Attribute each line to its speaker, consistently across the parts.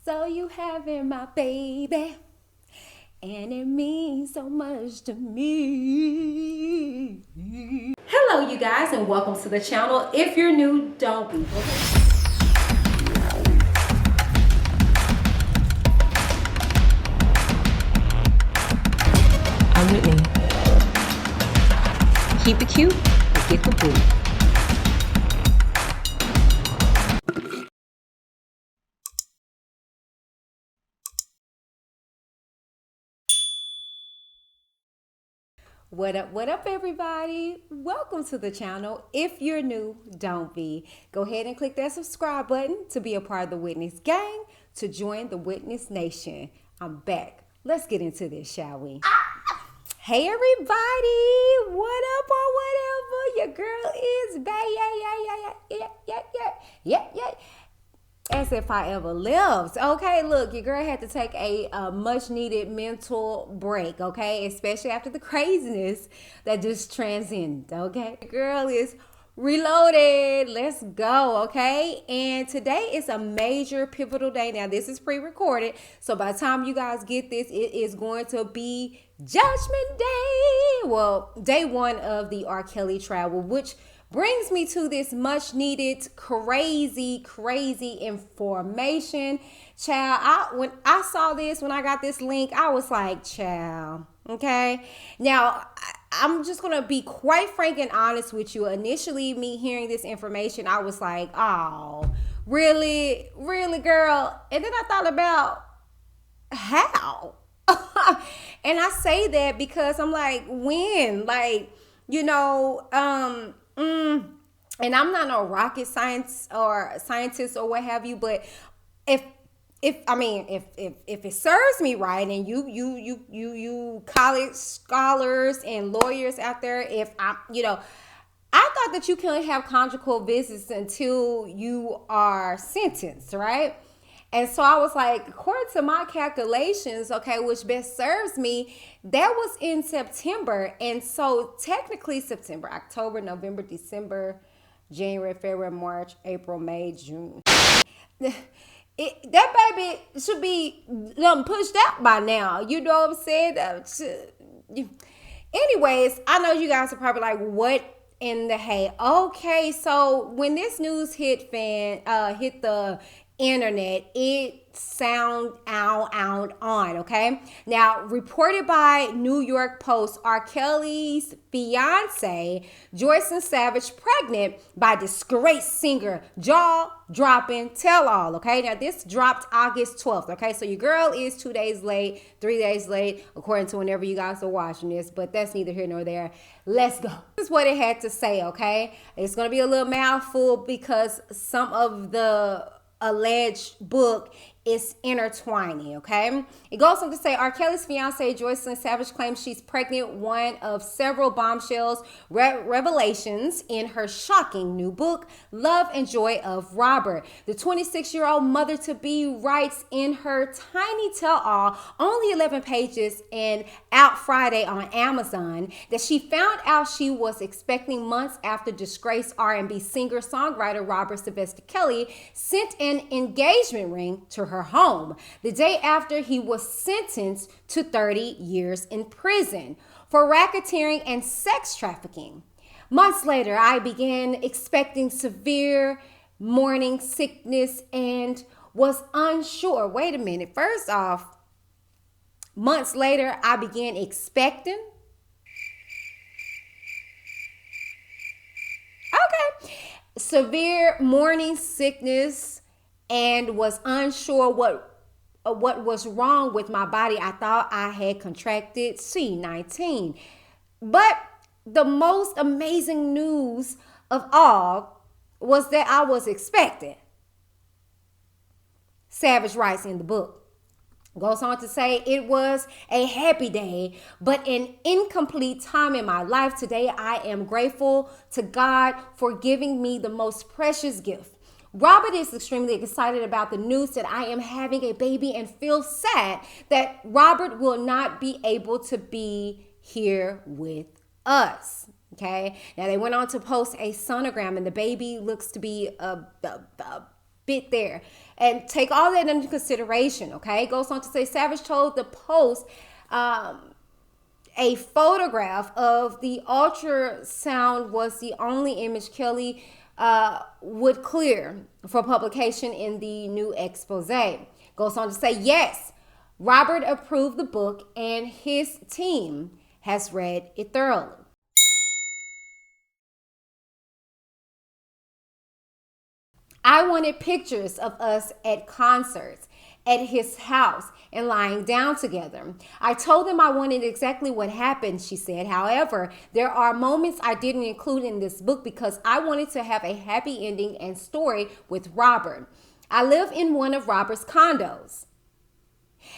Speaker 1: So you having my baby, and it means so much to me. Hello, you guys, and welcome to the channel. If you're new, don't be.
Speaker 2: I'm Whitney. Keep it cute and get the boo.
Speaker 1: What up, everybody? Welcome to the channel. If you're new, don't be. Go ahead and click that subscribe button to be a part of the Witness gang, to join the Witness Nation. I'm back. Let's get into this, shall we? Hey, everybody. What up or whatever? Your girl is back. Yeah. As if I ever lived. Okay, look, your girl had to take a much needed mental break, okay? Especially after the craziness that just transcended, okay? Your girl is reloaded. Let's go, okay? And today is a major pivotal day. Now, this is pre-recorded, so by the time you guys get this, it is going to be Judgment Day. Well, day one of the R.Kelly trial, which brings me to this much needed crazy information. Child, when I saw this, when I got this link, I was like, child, okay? Now, I'm just going to be quite frank and honest with you. Initially, me hearing this information, I was like, oh, really, girl? And then I thought about how? And I say that because I'm like, when? Like, you know, and I'm not no rocket science or scientist or what have you, but if it serves me right, and you college scholars and lawyers out there, if I thought that you can't have conjugal visits until you are sentenced, right? And so I was like, according to my calculations, okay, which best serves me, that was in September. And so technically September, October, November, December, January, February, March, April, May, June. That baby should be pushed out by now. You know what I'm saying? Anyways, I know you guys are probably like, what in the hay? Okay, so when this news hit the internet, it sound out on, okay? Now, reported by New York Post, R.Kelly's fiance, Joycelyn Savage, pregnant by disgraced singer, jaw-dropping tell-all, okay? Now, this dropped August 12th, okay? So your girl is 2 days late, 3 days late, according to whenever you guys are watching this, but that's neither here nor there. Let's go. This is what it had to say, okay? It's going to be a little mouthful because some of the alleged book is intertwining, okay? It goes on to say, R.Kelly's fiance Joycelyn Savage claims she's pregnant, one of several bombshells revelations in her shocking new book, Love and Joy of Robert. The 26-year-old mother-to-be writes in her tiny tell-all, only 11 pages and out Friday on Amazon, that she found out she was expecting months after disgraced R&B singer-songwriter Robert Sylvester Kelly sent an engagement ring to her home the day after he was sentenced to 30 years in prison for racketeering and sex trafficking. Months later, I began expecting severe morning sickness and was unsure. Wait a minute. First off, months later, I began expecting. Okay. Severe morning sickness and was unsure what was wrong with my body. I thought I had contracted C-19. But the most amazing news of all was that I was expected. Savage writes in the book. Goes on to say, it was a happy day, but an incomplete time in my life. Today, I am grateful to God for giving me the most precious gift. Robert is extremely excited about the news that I am having a baby and feels sad that Robert will not be able to be here with us. Okay. Now they went on to post a sonogram and the baby looks to be bit there. And take all that into consideration, okay? Goes on to say Savage told the Post a photograph of the ultrasound was the only image Kelly would clear for publication in the new expose. Goes on to say, yes, Robert approved the book and his team has read it thoroughly. I wanted pictures of us at concerts, at his house, and lying down together. I told them I wanted exactly what happened, she said. However, there are moments I didn't include in this book because I wanted to have a happy ending and story with Robert. I live in one of Robert's condos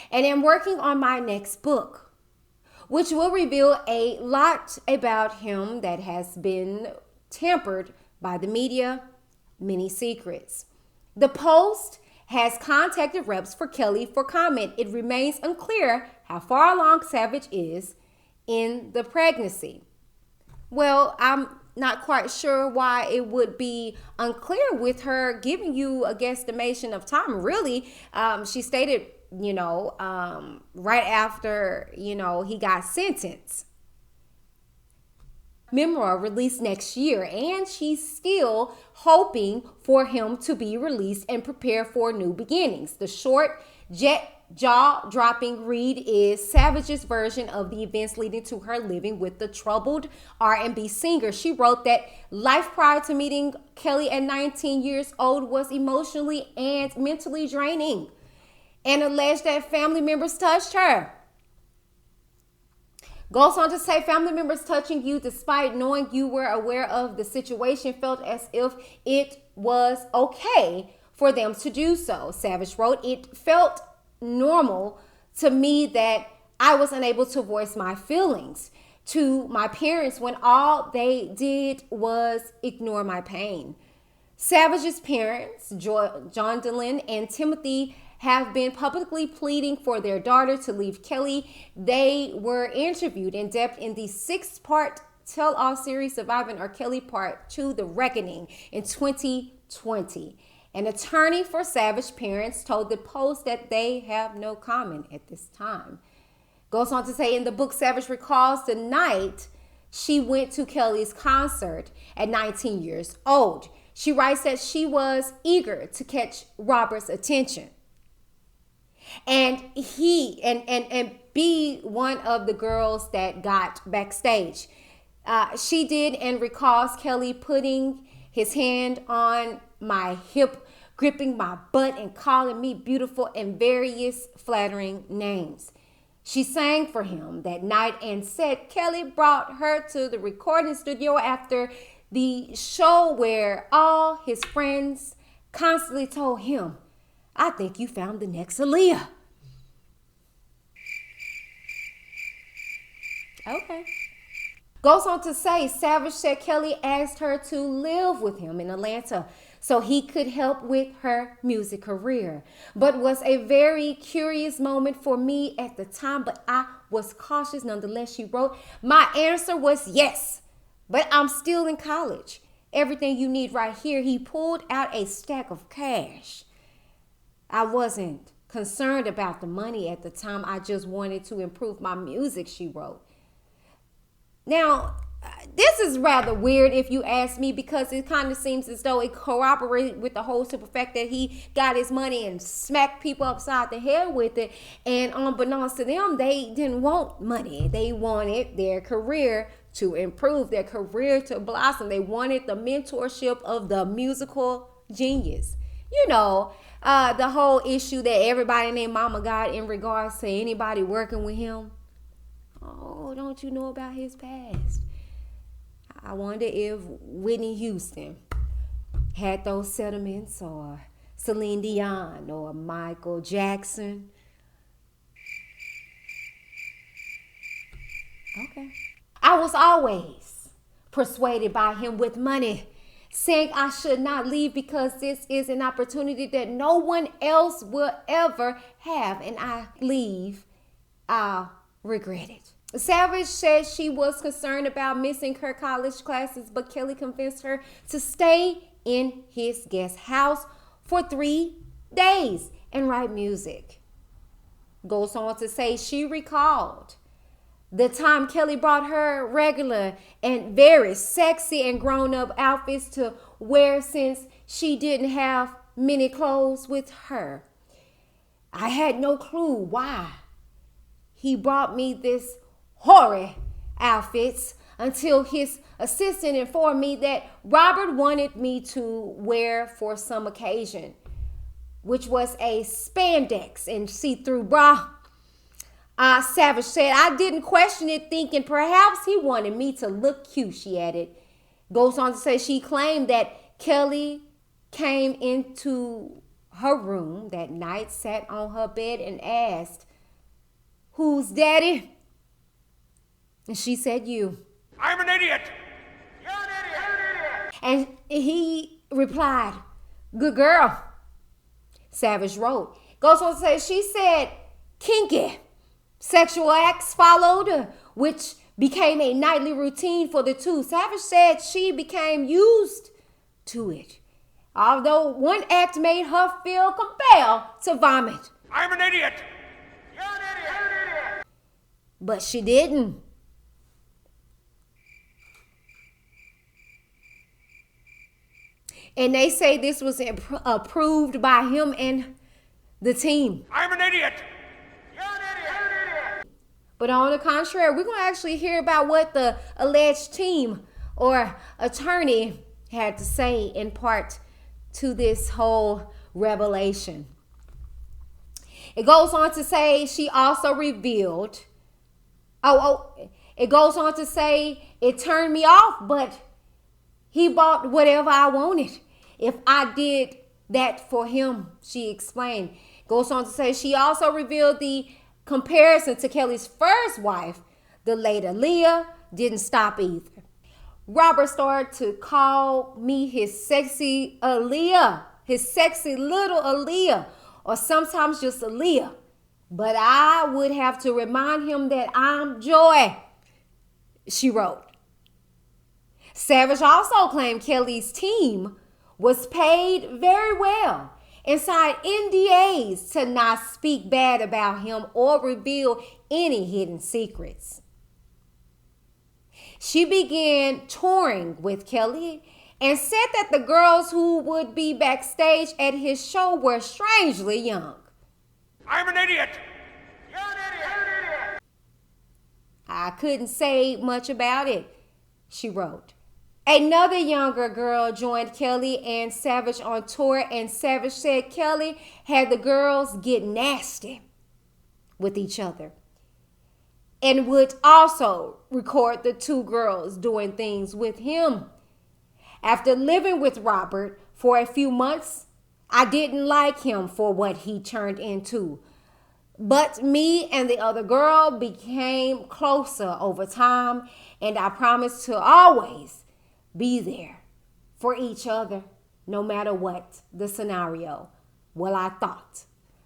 Speaker 1: and am working on my next book, which will reveal a lot about him that has been tampered by the media, many secrets. The Post has contacted reps for Kelly for comment. It remains unclear how far along Savage is in the pregnancy. Well, I'm not quite sure why it would be unclear with her giving you a guesstimation of time. Really, she stated, right after, he got sentenced. Memoir released next year, and she's still hoping for him to be released and prepare for new beginnings. The short, jaw-dropping read is Savage's version of the events leading to her living with the troubled R&B singer. She wrote that life prior to meeting Kelly at 19 years old was emotionally and mentally draining, and alleged that family members touched her. Goes on to say family members touching you despite knowing you were aware of the situation felt as if it was okay for them to do so. Savage wrote, it felt normal to me that I was unable to voice my feelings to my parents when all they did was ignore my pain. Savage's parents, John Dylan and Timothy, have been publicly pleading for their daughter to leave Kelly. They were interviewed in depth in the 6-part tell-all series Surviving R.Kelly Part 2, The Reckoning, in 2020. An attorney for Savage parents told the Post that they have no comment at this time. Goes on to say in the book, Savage recalls the night she went to Kelly's concert at 19 years old. She writes that she was eager to catch Robert's attention and be one of the girls that got backstage. She did, and recalls Kelly putting his hand on my hip, gripping my butt, and calling me beautiful and various flattering names. She sang for him that night and said Kelly brought her to the recording studio after the show where all his friends constantly told him, I think you found the next Aaliyah. Okay. Goes on to say, Savage said Kelly asked her to live with him in Atlanta so he could help with her music career. But was a very curious moment for me at the time, but I was cautious nonetheless. She wrote, my answer was yes, but I'm still in college. Everything you need right here. He pulled out a stack of cash. I wasn't concerned about the money at the time. I just wanted to improve my music, she wrote. Now, this is rather weird if you ask me, because it kind of seems as though it corroborates with the whole simple fact that he got his money and smacked people upside the head with it. And unbeknownst to them, they didn't want money. They wanted their career to improve, their career to blossom. They wanted the mentorship of the musical genius. The whole issue that everybody named Mama got in regards to anybody working with him. Oh, don't you know about his past? I wonder if Whitney Houston had those sentiments, or Celine Dion, or Michael Jackson. Okay. I was always persuaded by him with money, saying I should not leave because this is an opportunity that no one else will ever have, and I leave, I'll regret it. Savage said she was concerned about missing her college classes, but Kelly convinced her to stay in his guest house for 3 days and write music. Goes on to say she recalled the time Kelly brought her regular and very sexy and grown-up outfits to wear since she didn't have many clothes with her. I had no clue why he brought me this horrid outfits until his assistant informed me that Robert wanted me to wear for some occasion, which was a spandex and see-through bra. Savage said, I didn't question it, thinking perhaps he wanted me to look cute, she added. Goes on to say she claimed that Kelly came into her room that night, sat on her bed, and asked, "Who's daddy?" And she said, "You."
Speaker 3: I'm an idiot. You're an idiot.
Speaker 1: And he replied, "Good girl." Savage wrote. Goes on to say she said, "Kinky sexual acts followed, which became a nightly routine for the two." Savage said she became used to it, although one act made her feel compelled to vomit.
Speaker 3: I'm an idiot. You're an idiot.
Speaker 1: But she didn't. And they say this was approved by him and the team.
Speaker 3: I'm an idiot. You're an idiot.
Speaker 1: But on the contrary, we're going to actually hear about what the alleged team or attorney had to say in part to this whole revelation. It goes on to say she also revealed, it goes on to say it turned me off, but he bought whatever I wanted if I did that for him, she explained. Goes on to say she also revealed the comparison to Kelly's first wife, the late Aaliyah, didn't stop either. Robert started to call me his sexy Aaliyah, his sexy little Aaliyah, or sometimes just Aaliyah. But I would have to remind him that I'm Joy, she wrote. Savage also claimed Kelly's team was paid very well and signed NDAs to not speak bad about him or reveal any hidden secrets. She began touring with Kelly and said that the girls who would be backstage at his show were strangely young.
Speaker 3: I'm an idiot. You're an idiot.
Speaker 1: I couldn't say much about it, she wrote. Another younger girl joined Kelly and Savage on tour, and Savage said Kelly had the girls get nasty with each other and would also record the two girls doing things with him. After living with Robert for a few months, I didn't like him for what he turned into. But me and the other girl became closer over time, and I promised to always be there for each other, no matter what the scenario. Well, I thought,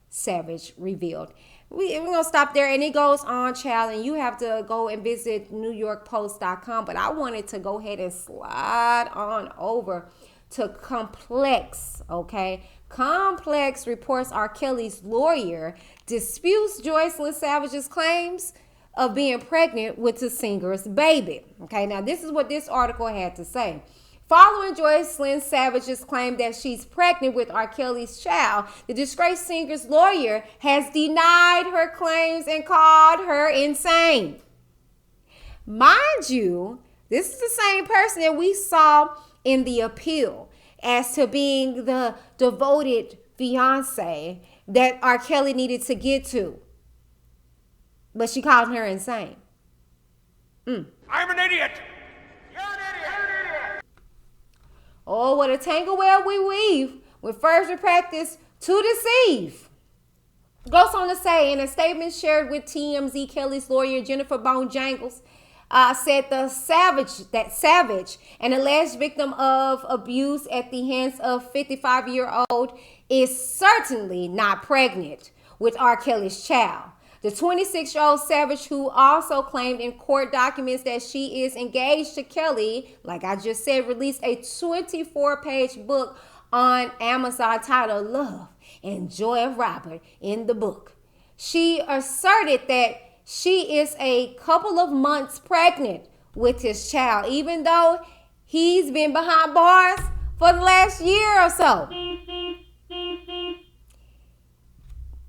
Speaker 1: Savage revealed. We're going to stop there, and it goes on, child, and you have to go and visit NewYorkPost.com, but I wanted to go ahead and slide on over to Complex, okay? Complex reports R.Kelly's lawyer disputes Joycelyn Savage's claims of being pregnant with the singer's baby. Okay, now this is what this article had to say. Following Joycelyn Savage's claim that she's pregnant with R.Kelly's child, the disgraced singer's lawyer has denied her claims and called her insane. Mind you, this is the same person that we saw in the appeal as to being the devoted fiance that R.Kelly needed to get to. But she called her insane.
Speaker 3: I'm an idiot. You're an idiot.
Speaker 1: Oh, what a tangle web we weave when first we practice to deceive. Goes on to say in a statement shared with TMZ, Kelly's lawyer Jennifer Bone-Jangles said that Savage, an alleged victim of abuse at the hands of 55-year-old, is certainly not pregnant with R. Kelly's child. The 26-year-old Savage, who also claimed in court documents that she is engaged to Kelly, like I just said, released a 24-page book on Amazon titled Love and Joy of Robert in the book. She asserted that she is a couple of months pregnant with his child, even though he's been behind bars for the last year or so.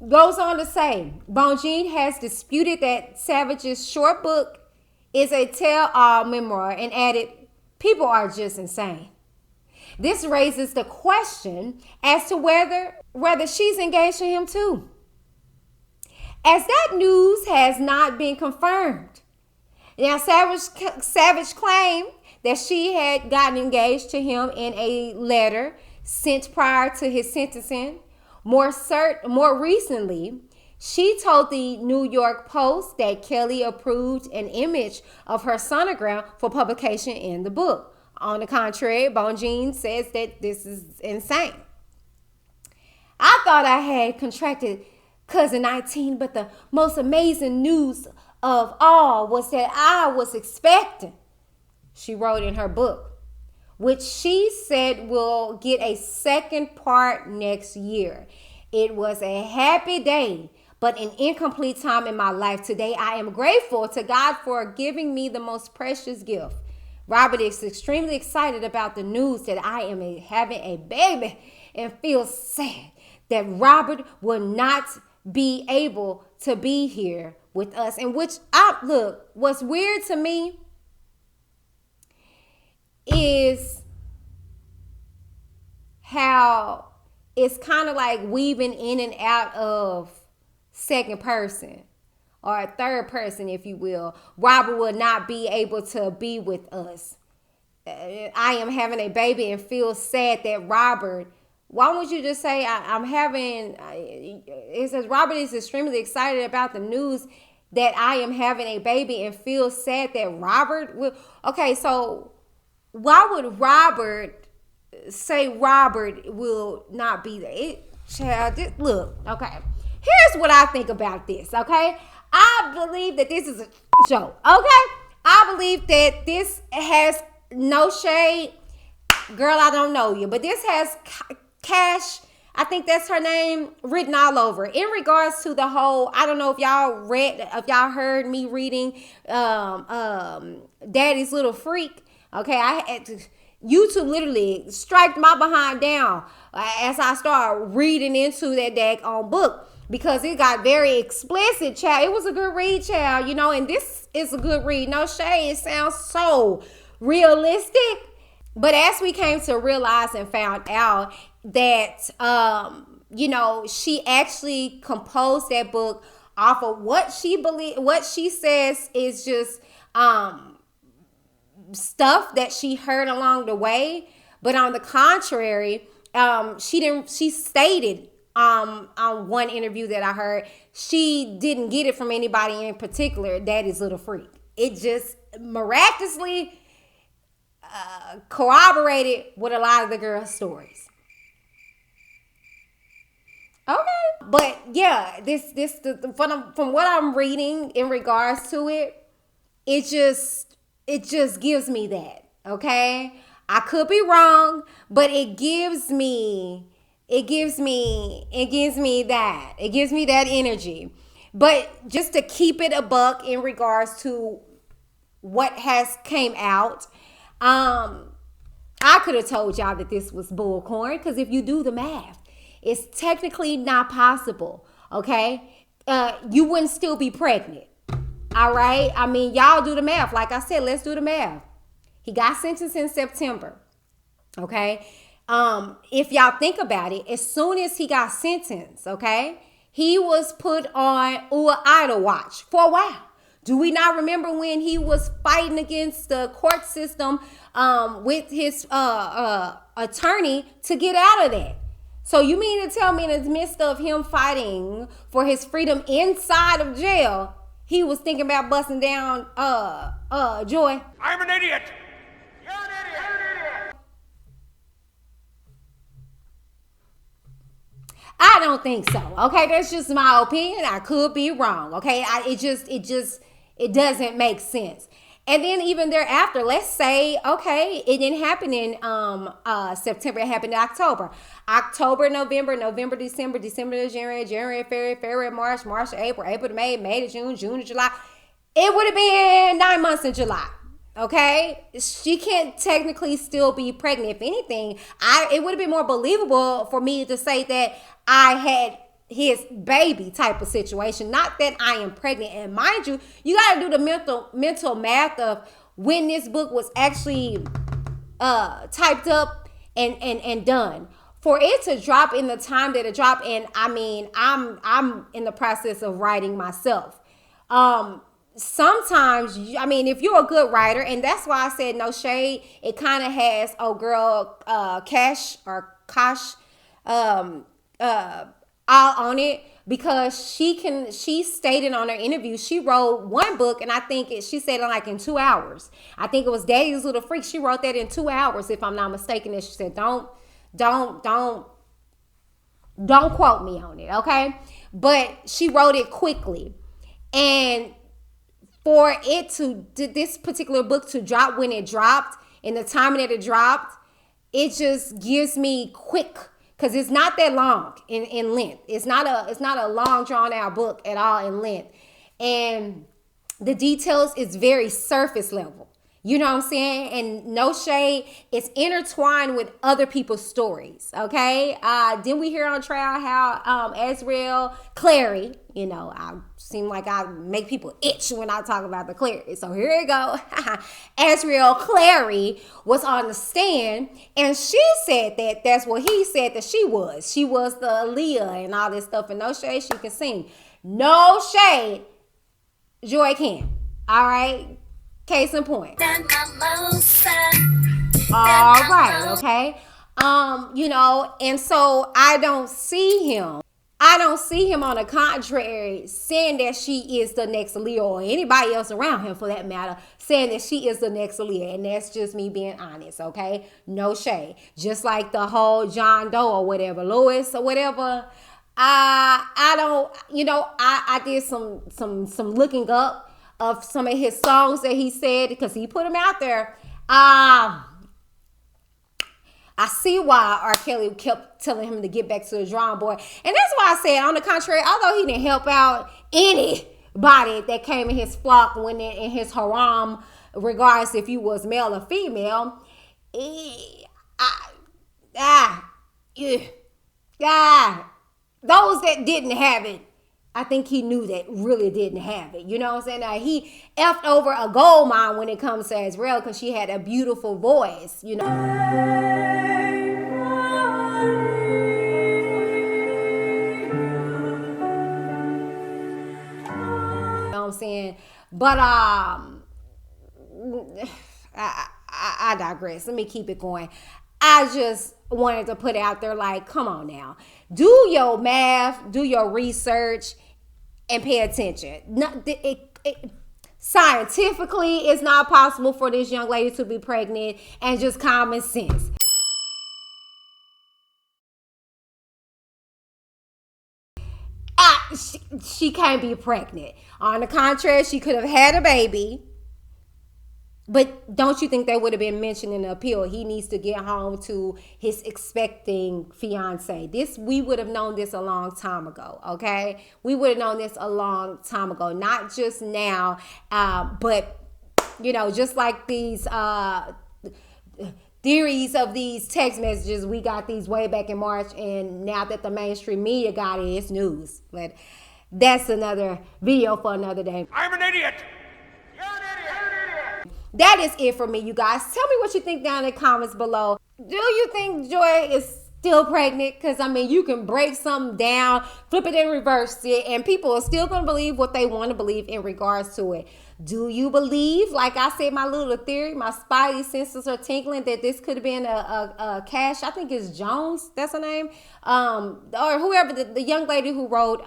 Speaker 1: Goes on to say, Bonjean has disputed that Savage's short book is a tell-all memoir and added, people are just insane. This raises the question as to whether she's engaged to him too, as that news has not been confirmed. Now, Savage claimed that she had gotten engaged to him in a letter sent prior to his sentencing. More recently, she told the New York Post that Kelly approved an image of her sonogram for publication in the book. On the contrary, Bonjean says that this is insane. I thought I had contracted COVID-19, but the most amazing news of all was that I was expecting, she wrote in her book, which she said will get a second part next year. It was a happy day, but an incomplete time in my life. Today, I am grateful to God for giving me the most precious gift. Robert is extremely excited about the news that I am having a baby and feels sad that Robert will not be able to be here with us. And look, what's weird to me is how it's kind of like weaving in and out of second person or a third person, if you will. Robert will not be able to be with us. I am having a baby and feel sad that Robert, why would you just say it says Robert is extremely excited about the news that I am having a baby and feel sad that Robert will. Okay, so why would Robert say Robert will not be there? Look, okay. Here's what I think about this, okay? I believe that this is a show, okay? I believe that this has no shade. Girl, I don't know you, but this has Cash, I think that's her name, written all over. In regards to the whole, I don't know if y'all heard me reading Daddy's Little Freak. Okay, I had to, YouTube literally striked my behind down as I started reading into that daggone book because it got very explicit, child. It was a good read, child, and this is a good read. No shade, it sounds so realistic. But as we came to realize and found out that, she actually composed that book off of what she says is just stuff that she heard along the way. But on the contrary, she stated on one interview that I heard, she didn't get it from anybody in particular. Daddy's Little Freak. It just miraculously corroborated with a lot of the girls' stories. Okay, but yeah, from what I'm reading in regards to it, it just gives me that. Okay, I could be wrong, but it gives me that energy. But just to keep it a buck in regards to what has came out, I could have told y'all that this was bullcorn, because if you do the math, it's technically not possible, okay? You wouldn't still be pregnant, all right? I mean, y'all do the math. Like I said, let's do the math. He got sentenced in September, okay? If y'all think about it, as soon as he got sentenced, okay, he was put on idle watch for a while. Do we not remember when he was fighting against the court system with his attorney to get out of that? So you mean to tell me in the midst of him fighting for his freedom inside of jail, he was thinking about busting down Joy?
Speaker 3: I'm an idiot. You're an idiot.
Speaker 1: I don't think so. Okay, that's just my opinion. I could be wrong. Okay, it doesn't make sense. And then even thereafter, let's say, okay, it didn't happen in September, it happened in October. October, November, November, December, December to January, January, February, March, March to April, April to May, May to June, June to July. It would have been 9 months in July. Okay, she can't technically still be pregnant. If anything, it would have been more believable for me to say that I had his baby type of situation, not that I am pregnant. And mind you, you got to do the mental math of when this book was actually typed up and done. For it to drop in the time that it dropped, and I mean, I'm in the process of writing myself. Sometimes, I mean, if you're a good writer, and that's why I said no shade, it kind of has Cash all on it, because she stated on her interview, she wrote one book, and I think she said it like in 2 hours. I think it was Daddy's Little Freak. She wrote that in 2 hours, if I'm not mistaken. And she said, don't quote me on it, okay? But she wrote it quickly. And for this particular book to drop when it dropped, and the timing that it dropped, it just gives me quick, because it's not that long in length. It's not a long drawn out book at all in length. And the details is very surface level. You know what I'm saying? And no shade, it's intertwined with other people's stories, okay? Then we hear on trial how R.Kelly, you know, I seem like I make people itch when I talk about the Clary. So here we go. R.Kelly was on the stand, and she said that's what he said that she was. She was the Aaliyah and all this stuff, and no shade, she can sing. No shade, Joy can. All right? Case in point. All right, okay. You know, and so I don't see him on the contrary saying that she is the next Aaliyah, or anybody else around him for that matter, saying that she is the next Aaliyah. And that's just me being honest, okay? No shade. Just like the whole John Doe or whatever, Lewis or whatever. I don't, you know, I did some looking up of some of his songs that he said, because he put them out there. I see why R.Kelly kept telling him to get back to the drawing board. And that's why I said, on the contrary, although he didn't help out anybody that came in his flock when in his haram, regardless if you was male or female, those that didn't have it, I think he knew that really didn't have it. You know what I'm saying? Now, he effed over a gold mine when it comes to Azrael, because she had a beautiful voice, you know. You know what I'm saying? But I digress. Let me keep it going. I just wanted to put it out there like, come on now. Do your math, do your research, and pay attention. Scientifically, it's not possible for this young lady to be pregnant, and just common sense. She can't be pregnant. On the contrary, she could have had a baby. But don't you think that would have been mentioned in the appeal? He needs to get home to his expecting fiance. We would have known this a long time ago, okay? We would have known this a long time ago, not just now, but, you know, just like these theories of these text messages, we got these way back in March, and now that the mainstream media got it, it's news. But that's another video for another day.
Speaker 3: I'm an idiot.
Speaker 1: That is it for me, you guys. Tell me what you think down in the comments below. Do you think Joy is still pregnant? Because, I mean, you can break something down, flip it and reverse it, and people are still going to believe what they want to believe in regards to it. Do you believe, like I said, my little theory, my spidey senses are tingling, that this could have been a Cash, I think it's Jones, that's her name, or whoever, the young lady who wrote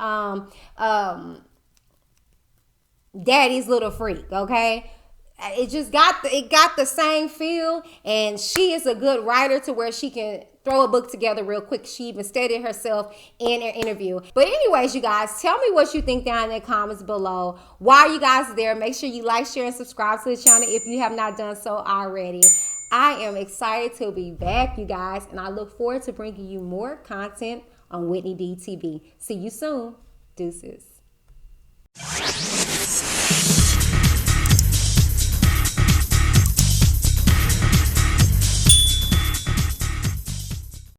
Speaker 1: Daddy's Little Freak, okay? It just got the same feel, and she is a good writer to where she can throw a book together real quick. She even stated herself in an interview. But anyways, you guys, tell me what you think down in the comments below. While you guys are there, make sure you like, share, and subscribe to the channel if you have not done so already. I am excited to be back, you guys, and I look forward to bringing you more content on Whitney D TV. See you soon. Deuces.